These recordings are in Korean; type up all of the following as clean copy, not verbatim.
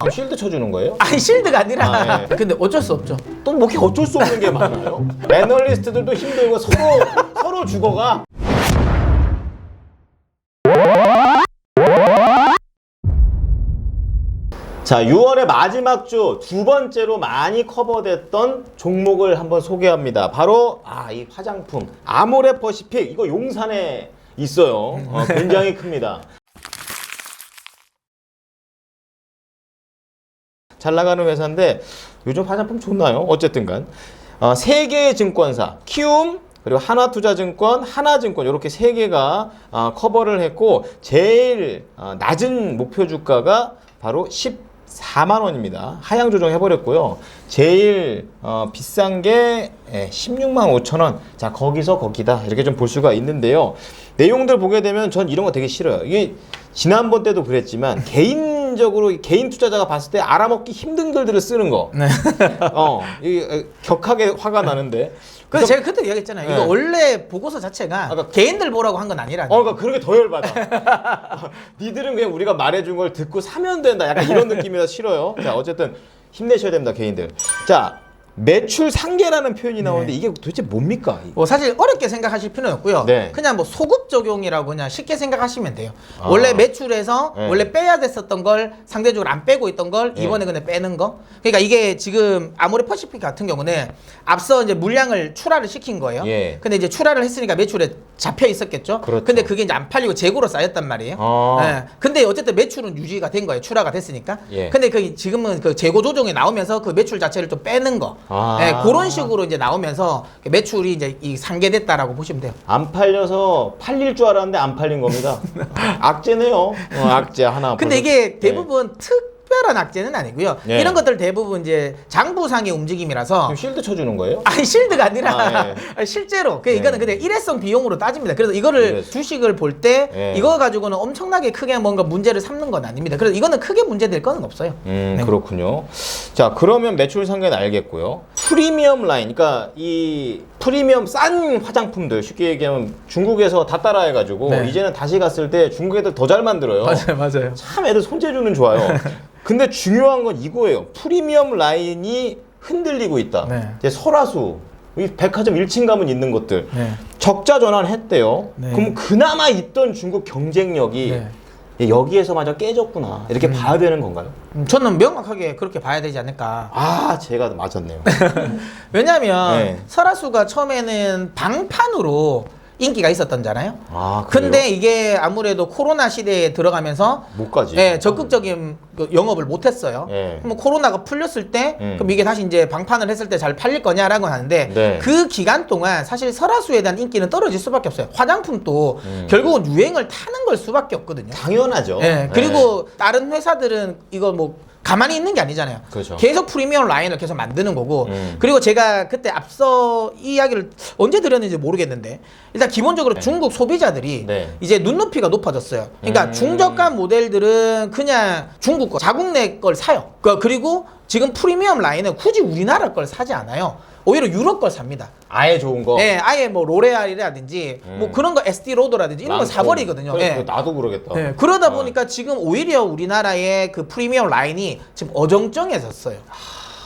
실드 쳐주는 거예요? 아니 실드가 아니라 아, 예. 근데 어쩔 수 없죠. 또 뭐 이렇게 어쩔 수 없는 게 많아요? 애널리스트들도 힘들고 서로 죽어가. 자, 6월의 마지막 주 두 번째로 많이 커버됐던 종목을 한번 소개합니다. 바로 이 화장품 아모레퍼시픽. 이거 용산에 있어요. 굉장히 큽니다. 잘 나가는 회사인데 요즘 화장품 좋나요? 어쨌든간 3개의 증권사 키움 그리고 하나투자증권, 하나증권 이렇게 3개가 커버를 했고 제일 낮은 목표 주가가 바로 14만 원입니다. 하향 조정해버렸고요. 제일 비싼 게 16만 5천 원. 자, 거기서 거기다 이렇게 좀 볼 수가 있는데요. 내용들 보게 되면 전 이런 거 되게 싫어요. 이게 지난번 때도 그랬지만 개인적으로 개인 투자자가 봤을 때 알아먹기 힘든 글들을 쓰는 거. 네. 이게 격하게 화가 나는데. 그래서 제가 그때 이야기했잖아요. 네. 이거 원래 보고서 자체가 개인들 보라고 한 건 아니라니. 그러니까 그렇게 더 열받아. 니들은 그냥 우리가 말해준 걸 듣고 사면 된다. 약간 이런 느낌이라 싫어요. 자, 어쨌든 힘내셔야 됩니다, 개인들. 자, 매출 상계라는 표현이 나오는데 이게 도대체 뭡니까? 뭐 사실 어렵게 생각하실 필요는 없고요. 네. 그냥 뭐 소급 적용이라고 그냥 쉽게 생각하시면 돼요. 원래 매출에서 네. 원래 빼야 됐었던 걸 상대적으로 안 빼고 있던 걸 이번에 그냥 빼는 거. 그러니까 이게 지금 아모레퍼시픽 같은 경우는 앞서 이제 물량을 출하를 시킨 거예요. 예. 근데 이제 출하를 했으니까 매출에 잡혀 있었겠죠. 그렇죠. 근데 그게 이제 안 팔리고 재고로 쌓였단 말이에요. 예. 근데 어쨌든 매출은 유지가 된 거예요. 출하가 됐으니까. 예. 근데 그 지금은 그 재고 조정이 나오면서 그 매출 자체를 좀 빼는 거. 예, 그런 식으로 이제 나오면서 매출이 이제 상계됐다라고 보시면 돼요. 안 팔려서 팔릴 줄 알았는데 안 팔린 겁니다. 악재네요. 악재 하나. 근데 이게 대부분 특별한 악재는 아니고요. 네. 이런 것들 대부분 이제 장부상의 움직임이라서 지금 실드 쳐주는 거예요? 아니 실드가 아니라 예. 실제로 이거는 그냥 일회성 비용으로 따집니다. 그래서 이거를 일회성. 주식을 볼 때 예. 이거 가지고는 엄청나게 크게 뭔가 문제를 삼는 건 아닙니다. 그래서 이거는 크게 문제될 건 없어요. 네. 그렇군요. 자, 그러면 매출 상계는 알겠고요. 프리미엄 라인, 그러니까 이 프리미엄 싼 화장품들 쉽게 얘기하면 중국에서 다 따라해가지고 네. 이제는 다시 갔을 때 중국 애들 더 잘 만들어요. 맞아요. 참 애들 손재주는 좋아요. 근데 중요한 건 이거예요. 프리미엄 라인이 흔들리고 있다. 네. 이제 설화수, 이 백화점 1층 가면 있는 것들 네. 적자 전환했대요. 네. 그럼 그나마 있던 중국 경쟁력이 여기에서마저 깨졌구나 이렇게 봐야 되는 건가요? 저는 명확하게 그렇게 봐야 되지 않을까. 제가 맞았네요. 왜냐하면 네. 설화수가 처음에는 방판으로 인기가 있었던잖아요. 그래요? 근데 이게 아무래도 코로나 시대에 들어가면서 못 가지. 적극적인 영업을 못 했어요. 네. 그럼 코로나가 풀렸을 때 그럼 이게 다시 이제 방판을 했을 때 잘 팔릴 거냐라고 하는데 네. 그 기간 동안 사실 설화수에 대한 인기는 떨어질 수밖에 없어요. 화장품도 결국은 유행을 타는 걸 수밖에 없거든요. 당연하죠. 그리고 다른 회사들은 이거 뭐 가만히 있는 게 아니잖아요. 그렇죠. 계속 프리미엄 라인을 계속 만드는 거고 그리고 제가 그때 앞서 이 이야기를 언제 드렸는지 모르겠는데 일단 기본적으로 중국 소비자들이 이제 눈높이가 높아졌어요. 그러니까 중저가 모델들은 그냥 중국 거 자국 내 걸 사요. 그리고 지금 프리미엄 라인은 굳이 우리나라 걸 사지 않아요. 오히려 유럽 걸 삽니다. 아예 좋은 거. 네, 아예 뭐 로레알이라든지 뭐 그런 거 SD 로더라든지 이런 거 사버리거든요. 그래, 나도 그러겠다. 그러다 보니까 지금 오히려 우리나라의 그 프리미엄 라인이 지금 어정쩡해졌어요.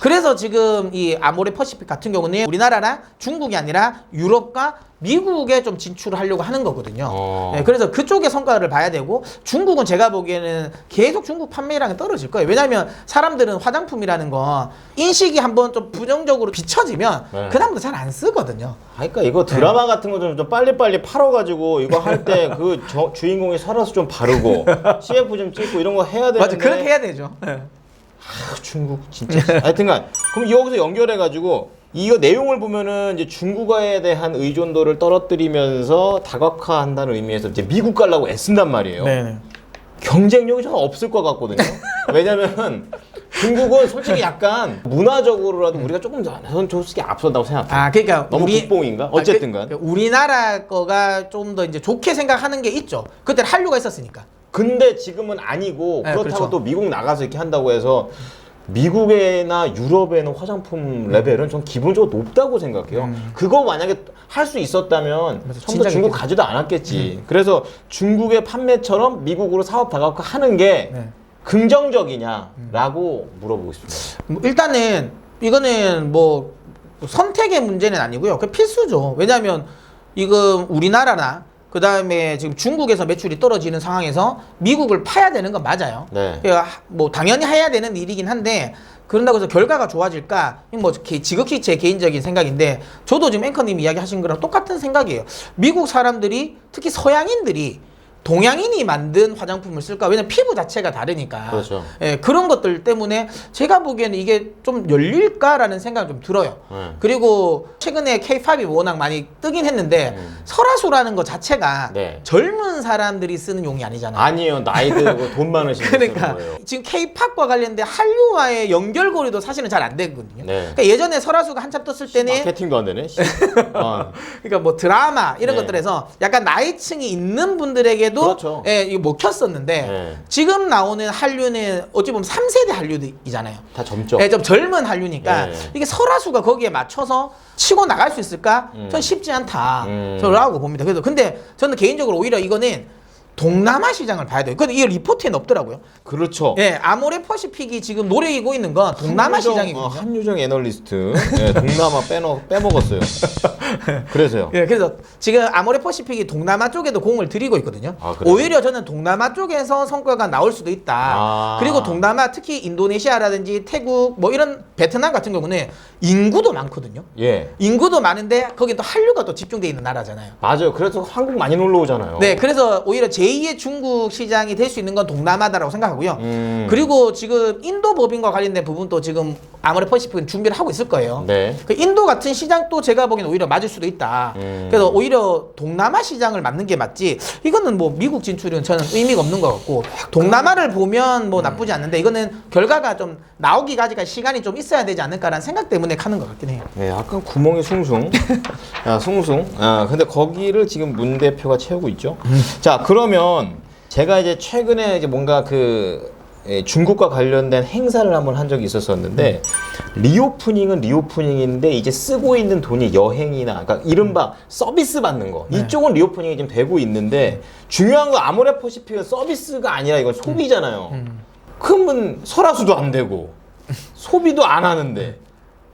그래서 지금 이 아모레퍼시픽 같은 경우는 우리나라나 중국이 아니라 유럽과 미국에 좀 진출을 하려고 하는 거거든요. 그래서 그쪽의 성과를 봐야 되고 중국은 제가 보기에는 계속 중국 판매량이 떨어질 거예요. 왜냐하면 사람들은 화장품이라는 건 인식이 한번 좀 부정적으로 비춰지면 그다음부터 잘 안 쓰거든요. 그러니까 이거 드라마 같은 거 좀 빨리빨리 팔아가지고 이거 할 때 그 주인공이 설화수 좀 바르고 CF 좀 찍고 이런 거 해야 되는데 맞아, 그렇게 해야 되죠. 중국 진짜. 하여튼간 그럼 여기서 연결해가지고 이거 내용을 보면은 이제 중국어에 대한 의존도를 떨어뜨리면서 다각화한다는 의미에서 이제 미국 가려고 애쓴단 말이에요. 네네. 경쟁력이 저는 없을 것 같거든요. 왜냐면 중국은 솔직히 약간 문화적으로라도 우리가 조금 전 솔직히 앞선다고 생각해요. 그러니까 너무 국뽕인가? 어쨌든간. 우리나라 거가 좀 더 이제 좋게 생각하는 게 있죠. 그때 한류가 있었으니까. 근데 지금은 아니고 그렇다고 그렇죠. 또 미국 나가서 이렇게 한다고 해서 미국이나 유럽에는 화장품 레벨은 전 기본적으로 높다고 생각해요. 그거 만약에 할 수 있었다면 처음부터 중국 가지도 않았겠지. 그래서 중국의 판매처럼 미국으로 사업 다각화 하는 게 긍정적이냐라고 물어보고 싶습니다. 일단은 이거는 뭐 선택의 문제는 아니고요. 그 필수죠. 왜냐하면 이거 우리나라나 그 다음에 지금 중국에서 매출이 떨어지는 상황에서 미국을 파야 되는 건 맞아요. 네. 그러니까 뭐 당연히 해야 되는 일이긴 한데 그런다고 해서 결과가 좋아질까? 뭐 지극히 제 개인적인 생각인데 저도 지금 앵커님이 이야기하신 거랑 똑같은 생각이에요. 미국 사람들이 특히 서양인들이 동양인이 만든 화장품을 쓸까? 왜냐면 피부 자체가 다르니까. 그렇죠. 예, 그런 것들 때문에 제가 보기에는 이게 좀 열릴까라는 생각이 좀 들어요. 그리고 최근에 K-팝이 워낙 많이 뜨긴 했는데 설화수라는 것 자체가 네. 젊은 사람들이 쓰는 용이 아니잖아요. 아니요, 나이 들고 돈 많으신 분들 쓰는 그러니까 거예요. 지금 K-팝과 관련된 한류와의 연결고리도 사실은 잘 안 되거든요. 네. 그러니까 예전에 설화수가 한참 떴을 때는 마케팅도 안 되네. 그러니까 뭐 드라마 이런 네. 것들에서 약간 나이층이 있는 분들에게도 그렇죠. 예, 이거 먹혔었는데 네. 지금 나오는 한류는 어찌 보면 3세대 한류이잖아요. 다 젊죠. 예, 좀 젊은 한류니까 네. 이게 설화수가 거기에 맞춰서 치고 나갈 수 있을까? 전 쉽지 않다. 저라고 봅니다. 그래서 근데 저는 개인적으로 오히려 이거는 동남아 시장을 봐야 돼요. 근데 이 리포트에는 없더라고요. 그렇죠. 예, 아모레 퍼시픽이 지금 노리고 있는 건 동남아 시장이거든요. 한유정 애널리스트 동남아 빼먹었어요. 그래서요. 예, 그래서 지금 아모레 퍼시픽이 동남아 쪽에도 공을 들이고 있거든요. 아, 그래요? 오히려 저는 동남아 쪽에서 성과가 나올 수도 있다. 아. 그리고 동남아 특히 인도네시아라든지 태국 뭐 이런 베트남 같은 경우는 인구도 많거든요. 예. 인구도 많은데 거기 또 한류가 또 집중돼 있는 나라잖아요. 맞아요. 그래서 한국 많이 놀러 오잖아요. 네, 그래서 오히려 제2의 중국 시장이 될 수 있는 건 동남아다라고 생각하고요. 그리고 지금 인도 법인과 관련된 부분도 지금 아모레 퍼시픽은 준비를 하고 있을 거예요. 네. 그 인도 같은 시장도 제가 보기에는 오히려 맞을 수도 있다. 그래서 오히려 동남아 시장을 맞는 게 맞지. 이거는 뭐 미국 진출은 저는 의미가 없는 것 같고 동남아를 보면 뭐 나쁘지 않는데 이거는 결과가 좀 나오기까지가 시간이 좀 있어야 되지 않을까라는 생각 때문에 가는 것 같긴 해요. 네, 약간 구멍이 숭숭. 숭숭. 근데 거기를 지금 문 대표가 채우고 있죠. 자, 그러면 제가 이제 최근에 이제 뭔가 중국과 관련된 행사를 한번 한 적이 있었었는데 리오프닝은 리오프닝인데 이제 쓰고 있는 돈이 여행이나 그러니까 이른바 서비스 받는 거 이쪽은 리오프닝이 좀 되고 있는데 중요한 건 아모레 퍼시픽은 서비스가 아니라 이건 소비잖아요. 그러면 설화수도 안 되고 소비도 안 하는데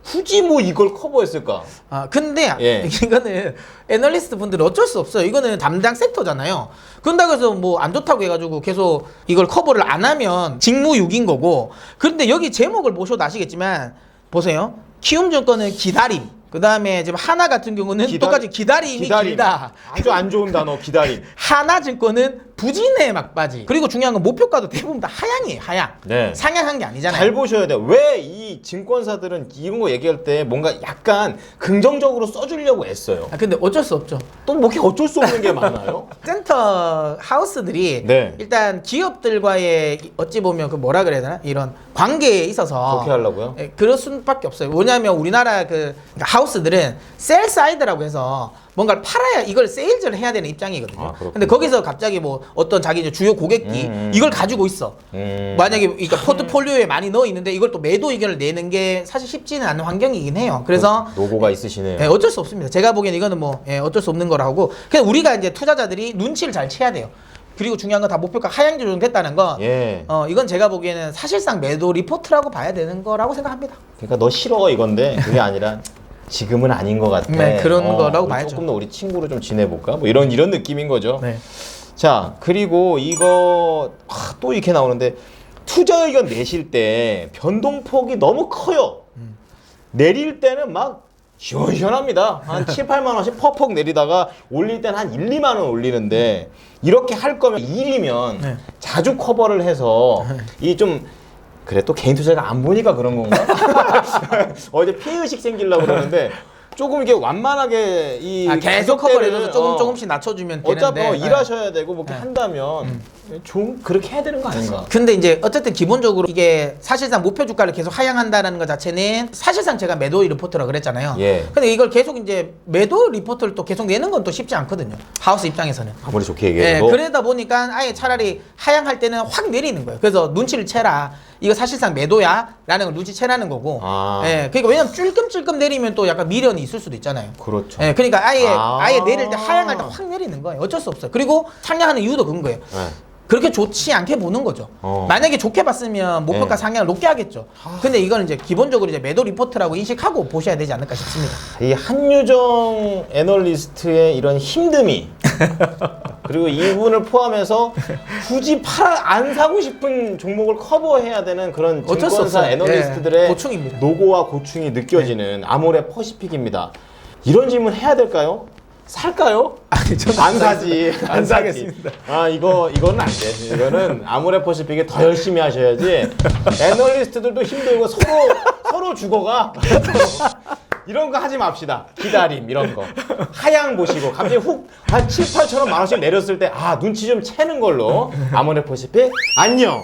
굳이 뭐 이걸 커버했을까? 근데 예. 이거는 애널리스트 분들은 어쩔 수 없어요. 이거는 담당 섹터잖아요. 그런다고 해서 뭐 안 좋다고 해가지고 계속 이걸 커버를 안 하면 직무유기인 거고. 그런데 여기 제목을 보셔도 아시겠지만 보세요. 키움증권은 기다림. 그 다음에 지금 하나 같은 경우는 똑같이 기다림이 길다. 아주 안 좋은 단어 기다림. 하나증권은 부진의 막바지. 그리고 중요한 건 목표가도 대부분 다 하향이에요. 하향. 네. 상향한 게 아니잖아요. 잘 보셔야 돼요. 왜 이 증권사들은 이런 거 얘기할 때 뭔가 약간 긍정적으로 써주려고 애써요. 근데 어쩔 수 없죠. 또 뭐 이렇게 어쩔 수 없는 게 많아요. 센터 하우스들이 네. 일단 기업들과의 어찌 보면 그 뭐라 그래야 되나 이런 관계에 있어서 그렇게 하려고요? 예, 그럴 수밖에 없어요. 왜냐하면 우리나라 그러니까 하우스들은 셀 사이드라고 해서 뭔가를 팔아야 이걸 세일즈를 해야 되는 입장이거든요. 근데 거기서 갑자기 뭐 어떤 자기 이제 주요 고객이 이걸 가지고 있어. 만약에 그러니까 포트폴리오에 많이 넣어 있는데 이걸 또 매도 의견을 내는 게 사실 쉽지는 않은 환경이긴 해요. 그래서 노고가 있으시네요. 예, 어쩔 수 없습니다. 제가 보기에는 이거는 뭐 어쩔 수 없는 거라고. 그냥 우리가 이제 투자자들이 눈치를 잘 채야 돼요. 그리고 중요한 건 다 목표가 하향 조정됐다는 건 예. 이건 제가 보기에는 사실상 매도 리포트라고 봐야 되는 거라고 생각합니다. 그러니까 너 싫어 이건데 그게 아니라 지금은 아닌 것 같아. 네, 그런 거라고 봐야죠. 조금 더 우리 친구로 좀 지내볼까? 뭐 이런 느낌인 거죠. 네. 자, 그리고 이거 또 이렇게 나오는데 투자 의견 내실 때 변동폭이 너무 커요. 내릴 때는 막 시원시원합니다. 한 7, 8만 원씩 퍽퍽 내리다가 올릴 때는 한 1, 2만 원 올리는데 이렇게 할 거면 일이면 네. 자주 커버를 해서 이 좀 그래 또 개인 투자가 안 보니까 그런 건가? 어제 피해의식 생기려고 그러는데 조금 이게 완만하게 이 계속 커버를 해서 조금씩 낮춰주면 되는데 어차피 일하셔야 되고 뭐 이렇게 한다면 좀 그렇게 해야 되는 거 아닌가? 근데 이제 어쨌든 기본적으로 이게 사실상 목표 주가를 계속 하향한다는 것 자체는 사실상 제가 매도 리포트라고 그랬잖아요. 예. 근데 이걸 계속 이제 매도 리포트를 또 계속 내는 건 또 쉽지 않거든요. 하우스 입장에서는. 아무리 좋게 얘기해도 예, 그러다 보니까 아예 차라리 하향할 때는 확 내리는 거예요. 그래서 눈치를 채라. 이거 사실상 매도야 라는 걸 눈치채라는 거고. 예, 그러니까 왜냐면 찔끔찔끔 내리면 또 약간 미련이 있을 수도 있잖아요. 그렇죠. 예, 그러니까 아예 내릴 때 하향할 때 확 내리는 거예요. 어쩔 수 없어요. 그리고 상향하는 이유도 그런 거예요. 그렇게 좋지 않게 보는 거죠. 만약에 좋게 봤으면 목표가 네. 상향을 높게 하겠죠. 근데 이거는 이제 기본적으로 이제 매도 리포트라고 인식하고 보셔야 되지 않을까 싶습니다. 이 한유정 애널리스트의 이런 힘듦이 그리고 이분을 포함해서 굳이 안 사고 싶은 종목을 커버해야 되는 그런 어쩔 수 증권사 없어요. 애널리스트들의 예, 고충입니다. 노고와 고충이 느껴지는 아모레 퍼시픽입니다. 이런 질문 해야 될까요? 살까요? 아니, 저는 안 사지. 안 사겠습니다. 아, 이거는 안 돼. 이거는 아모레 퍼시픽에 더 열심히 하셔야지. 애널리스트들도 힘들고 서로 죽어가. 이런 거 하지 맙시다. 기다림, 이런 거. 하향 보시고, 갑자기 한 7, 8천 원, 만 원씩 내렸을 때, 눈치 좀 채는 걸로. 아모레 퍼시픽, 안녕.